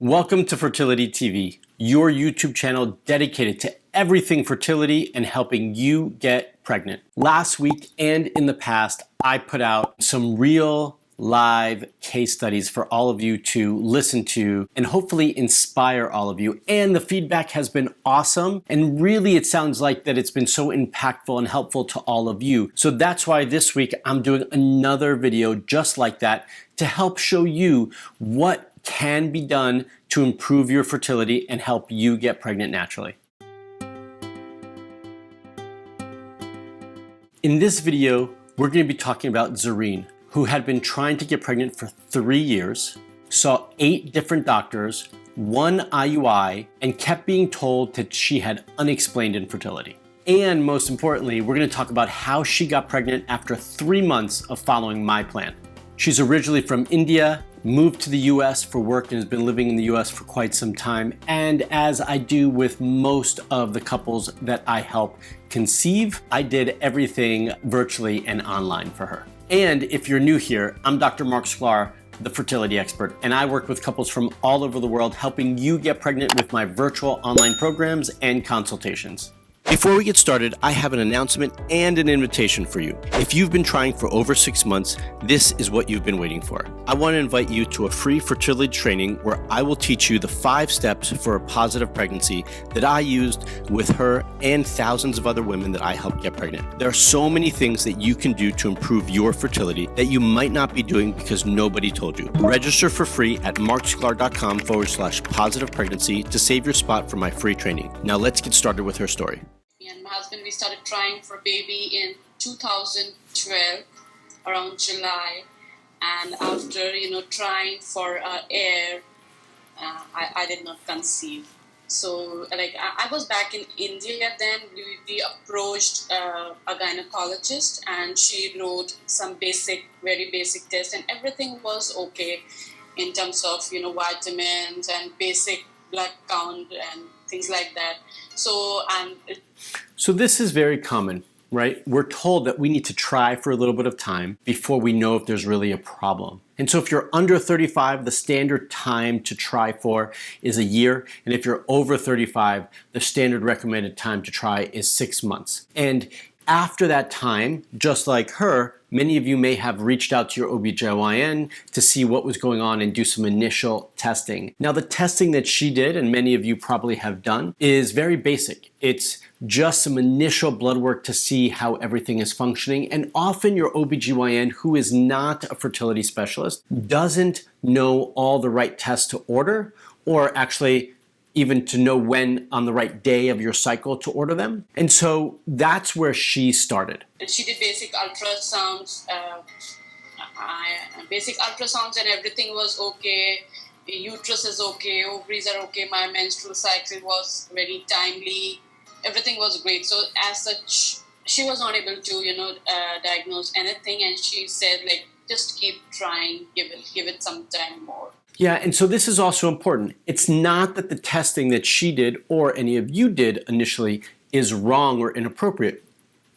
Welcome to Fertility TV, your YouTube channel dedicated to everything fertility and helping you get pregnant. Last week and in the past, I put out some real live case studies for all of you to listen to and hopefully inspire all of you. And the feedback has been awesome. And really, it sounds like that it's been so impactful and helpful to all of you. So that's why this week I'm doing another video just like that to help show you what can be done to improve your fertility and help you get pregnant naturally. In this video, we're going to be talking about Zareen, who had been trying to get pregnant for 3 years, saw 8 different doctors, 1 IUI, and kept being told that she had unexplained infertility. And most importantly, we're going to talk about how she got pregnant after 3 months of following my plan. She's originally from India, moved to the US for work, and has been living in the US for quite some time. And as I do with most of the couples that I help conceive, I did everything virtually and online for her. And if you're new here, I'm Dr. Marc Sklar, the fertility expert, and I work with couples from all over the world helping you get pregnant with my virtual online programs and consultations. Before we get started, I have an announcement and an invitation for you. If you've been trying for over 6 months, this is what you've been waiting for. I want to invite you to a free fertility training where I will teach you the 5 steps for a positive pregnancy that I used with her and thousands of other women that I helped get pregnant. There are so many things that you can do to improve your fertility that you might not be doing because nobody told you. Register for free at marksklar.com/positive pregnancy to save your spot for my free training. Now let's get started with her story. And my husband, we started trying for a baby in 2012, around July. And after, trying for air, I did not conceive. So, I was back in India then. We approached a gynecologist, and she wrote some very basic tests, and everything was okay in terms of, vitamins and basic blood count and things like that. So this is very common, right? We're told that we need to try for a little bit of time before we know if there's really a problem. And so if you're under 35, the standard time to try for is a year. And if you're over 35, the standard recommended time to try is 6 months. And after that time, just like her, many of you may have reached out to your OBGYN to see what was going on and do some initial testing. Now, the testing that she did, and many of you probably have done, is very basic. It's just some initial blood work to see how everything is functioning. And often your OBGYN, who is not a fertility specialist, doesn't know all the right tests to order, or actually even to know when on the right day of your cycle to order them. And so that's where she started. She did basic ultrasounds, and everything was okay. The uterus is okay, ovaries are okay, my menstrual cycle was very timely. Everything was great. So as such, she was not able to, diagnose anything. And she said, just keep trying, give it some time more. Yeah, and so this is also important. It's not that the testing that she did or any of you did initially is wrong or inappropriate.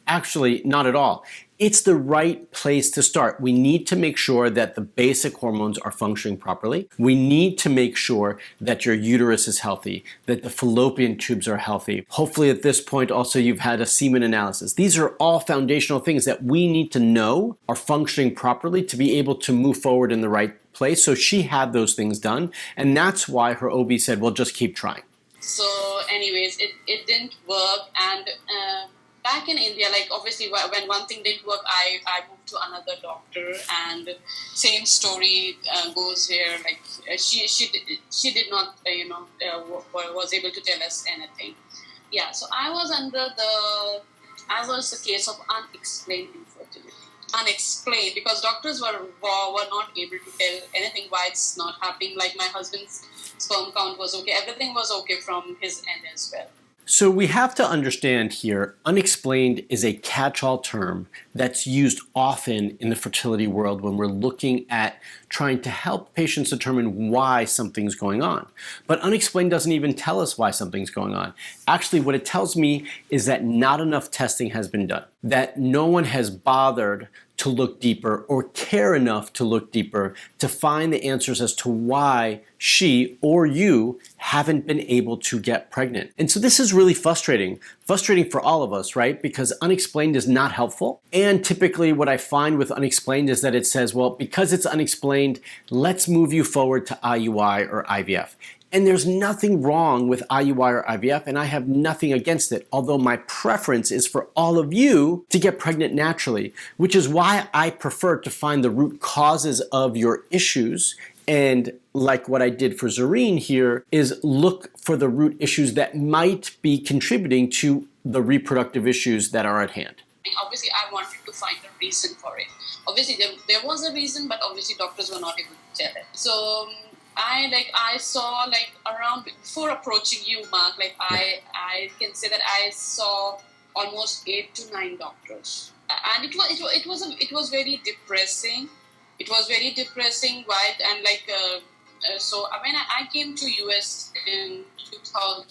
Actually, not at all. It's the right place to start. We need to make sure that the basic hormones are functioning properly. We need to make sure that your uterus is healthy, that the fallopian tubes are healthy. Hopefully at this point also you've had a semen analysis. These are all foundational things that we need to know are functioning properly to be able to move forward in the right place. So she had those things done, and that's why her OB said, well, just keep trying. So anyways, it didn't work, and back in India, obviously when one thing didn't work, I moved to another doctor, and same story goes here. She did not was able to tell us anything. Yeah, so I was the case of unexplained infertility. Unexplained, because doctors were not able to tell anything why it's not happening. Like my husband's sperm count was okay, everything was okay from his end as well. So we have to understand here, unexplained is a catch-all term that's used often in the fertility world when we're looking at trying to help patients determine why something's going on. But unexplained doesn't even tell us why something's going on. Actually, what it tells me is that not enough testing has been done, that no one has bothered to look deeper or care enough to look deeper to find the answers as to why she or you haven't been able to get pregnant. And so this is really frustrating for all of us, right? Because unexplained is not helpful. And typically what I find with unexplained is that it says, well, because it's unexplained, let's move you forward to IUI or IVF. And there's nothing wrong with IUI or IVF, and I have nothing against it, although my preference is for all of you to get pregnant naturally, which is why I prefer to find the root causes of your issues. And like what I did for Zareen here is look for the root issues that might be contributing to the reproductive issues that are at hand. Obviously, I wanted to find a reason for it. Obviously, there was a reason, but obviously doctors were not able to tell it. So I saw around before approaching you, Mark, I can say that I saw almost 8 to 9 doctors, and it was very depressing. It was very depressing, right? And so when I came to US in 2000.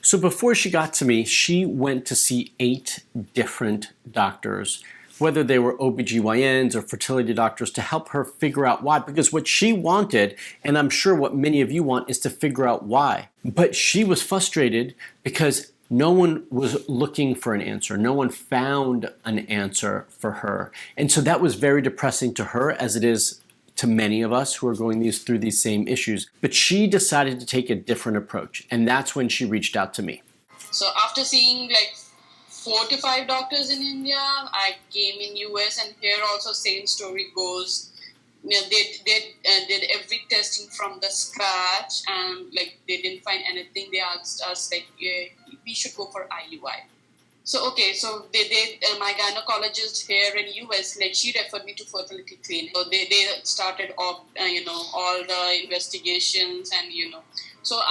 So before she got to me, she went to see 8 different doctors, whether they were OBGYNs or fertility doctors, to help her figure out why. Because what she wanted, and I'm sure what many of you want, is to figure out why. But she was frustrated because no one was looking for an answer. No one found an answer for her. And so that was very depressing to her, as it is to many of us who are going through these same issues. But she decided to take a different approach. And that's when she reached out to me. So after seeing 4 to 5 doctors in India, I came in US, and here also same story goes. They did every testing from the scratch, and they didn't find anything. They asked us we should go for IUI. So my gynecologist here in US, she referred me to Fertility Clinic. So they started all the investigations, and so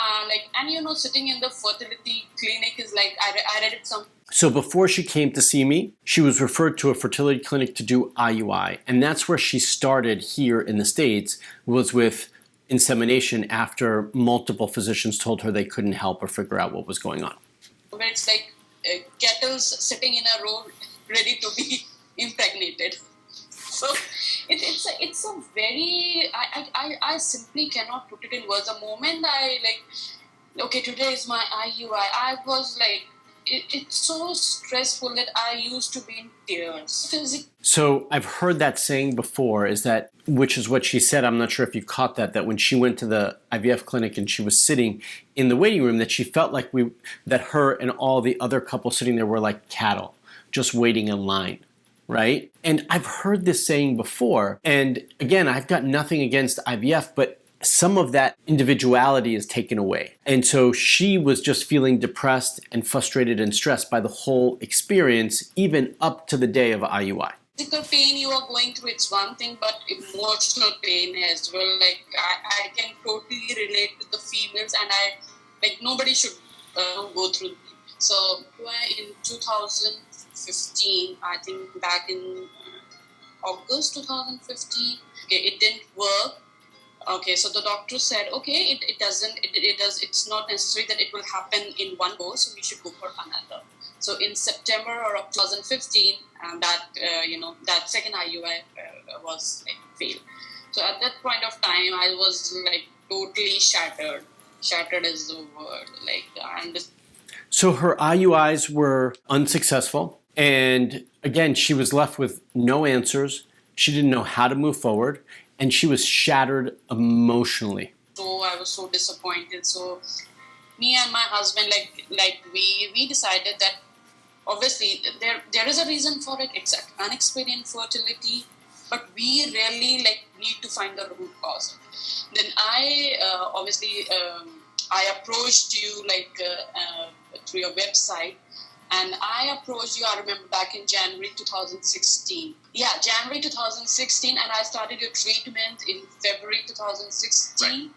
sitting in the fertility clinic is I read it some. So before she came to see me, she was referred to a fertility clinic to do IUI. And that's where she started here in the States, was with insemination after multiple physicians told her they couldn't help or figure out what was going on. Where it's kettles sitting in a row ready to be impregnated. So it's a very, I simply cannot put it in words. The moment today is my IUI, I was it's so stressful that I used to be in tears. So I've heard that saying before, which is what she said. I'm not sure if you caught that when she went to the IVF clinic and she was sitting in the waiting room, that she felt that her and all the other couples sitting there were like cattle, just waiting in line, right? And I've heard this saying before. And again, I've got nothing against IVF, but some of that individuality is taken away. And so she was just feeling depressed and frustrated and stressed by the whole experience, even up to the day of IUI. Physical pain you are going through, it's one thing, but emotional pain as well. I can totally relate with the females, and nobody should go through. So in 2015, I think back in August 2015, it didn't work. Okay, so the doctor said, it's not necessary that it will happen in one go, so we should go for another. So in September of 2015, that second IUI was failed. So at that point of time, I was totally shattered. Shattered is the word. So her IUIs were unsuccessful, and again, she was left with no answers. She didn't know how to move forward. And she was shattered emotionally. So I was so disappointed. So me and my husband, we decided that obviously there is a reason for it. It's unexplained infertility, but we really need to find the root cause. Then I approached you through your website. And I approached you, I remember back in January 2016. Yeah, January 2016, and I started your treatment in February 2016. Right.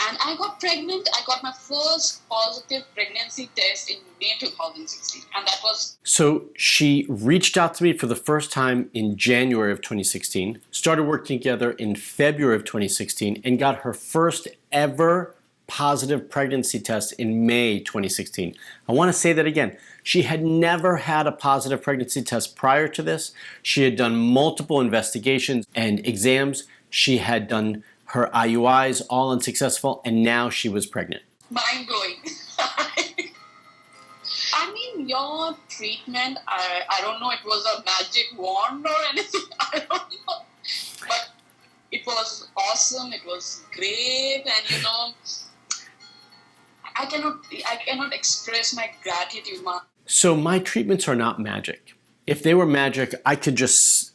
And I got pregnant. I got my first positive pregnancy test in May 2016. And that was... So she reached out to me for the first time in January of 2016, started working together in February of 2016, and got her first ever positive pregnancy test in May 2016. I want to say that again. She had never had a positive pregnancy test prior to this. She had done multiple investigations and exams. She had done her IUIs, all unsuccessful, and now she was pregnant. Mind blowing. I mean, your treatment, I don't know, it was a magic wand or anything. I don't know. But it was awesome. It was great. And, I cannot express my gratitude, Marc. So my treatments are not magic. If they were magic, I could just,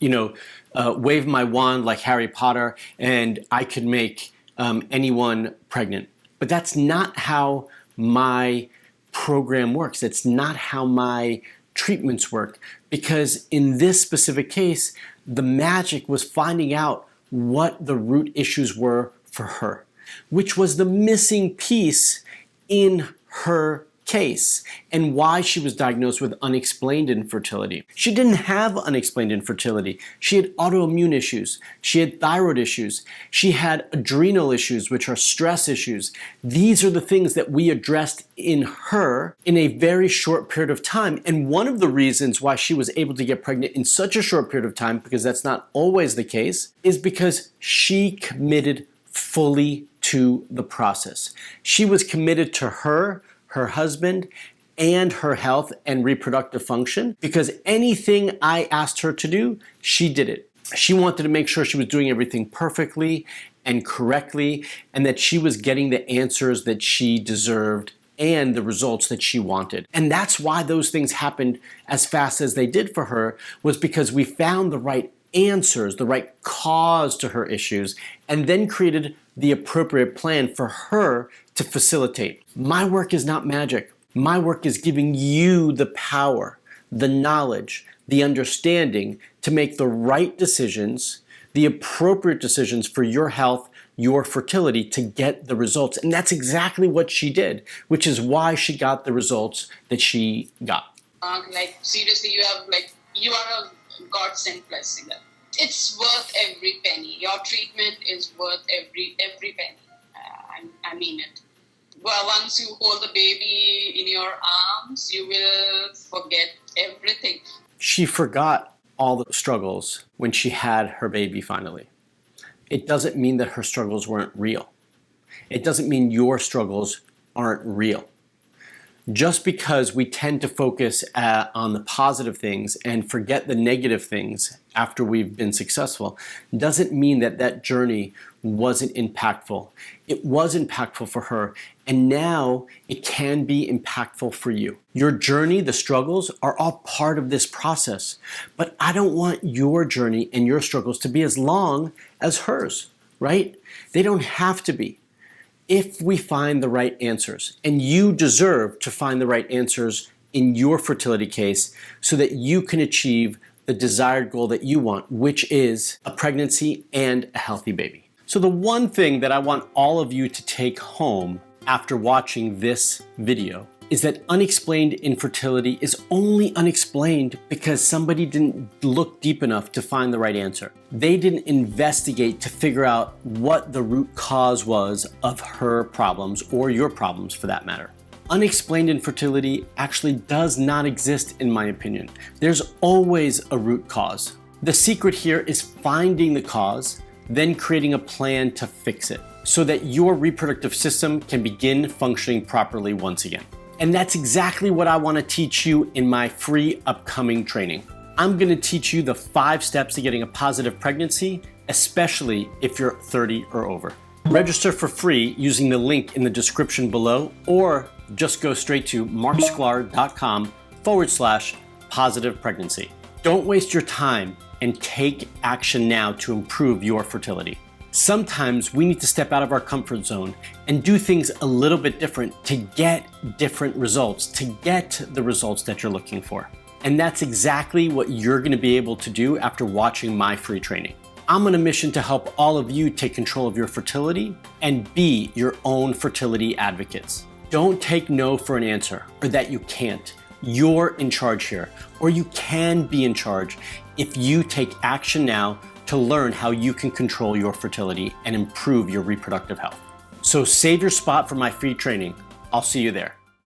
wave my wand like Harry Potter and I could make anyone pregnant. But that's not how my program works. It's not how my treatments work. Because in this specific case, the magic was finding out what the root issues were for her, which was the missing piece in her case and why she was diagnosed with unexplained infertility. She didn't have unexplained infertility. She had autoimmune issues. She had thyroid issues. She had adrenal issues, which are stress issues. These are the things that we addressed in her in a very short period of time. And one of the reasons why she was able to get pregnant in such a short period of time, because that's not always the case, is because she committed fully to the process. She was committed to her husband, and her health and reproductive function, because anything I asked her to do, she did it. She wanted to make sure she was doing everything perfectly and correctly, and that she was getting the answers that she deserved and the results that she wanted. And that's why those things happened as fast as they did for her, was because we found the right answers, the right cause to her issues, and then created the appropriate plan for her to facilitate. My work is not magic. My work is giving you the power, the knowledge, the understanding to make the right decisions, the appropriate decisions for your health, your fertility, to get the results. And that's exactly what she did, which is why she got the results that she got. Seriously, you are a God-sent blessing. It's worth every penny. Your treatment is worth every penny. I mean it. Well, once you hold the baby in your arms, you will forget everything. She forgot all the struggles when she had her baby finally. It doesn't mean that her struggles weren't real. It doesn't mean your struggles aren't real. Just because we tend to focus on the positive things and forget the negative things after we've been successful doesn't mean that that journey wasn't impactful. It was impactful for her, and now it can be impactful for you. Your journey, the struggles, are all part of this process. But I don't want your journey and your struggles to be as long as hers, right? They don't have to be. If we find the right answers, and you deserve to find the right answers in your fertility case so that you can achieve the desired goal that you want, which is a pregnancy and a healthy baby. So the one thing that I want all of you to take home after watching this video is that unexplained infertility is only unexplained because somebody didn't look deep enough to find the right answer. They didn't investigate to figure out what the root cause was of her problems, or your problems for that matter. Unexplained infertility actually does not exist, in my opinion. There's always a root cause. The secret here is finding the cause, then creating a plan to fix it so that your reproductive system can begin functioning properly once again. And that's exactly what I want to teach you in my free upcoming training. I'm going to teach you the 5 steps to getting a positive pregnancy, especially if you're 30 or over. Register for free using the link in the description below, or just go straight to marksklar.com/positive pregnancy. Don't waste your time and take action now to improve your fertility. Sometimes we need to step out of our comfort zone and do things a little bit different to get different results, to get the results that you're looking for. And that's exactly what you're going to be able to do after watching my free training. I'm on a mission to help all of you take control of your fertility and be your own fertility advocates. Don't take no for an answer or that you can't. You're in charge here, or you can be in charge if you take action now to learn how you can control your fertility and improve your reproductive health. So save your spot for my free training. I'll see you there.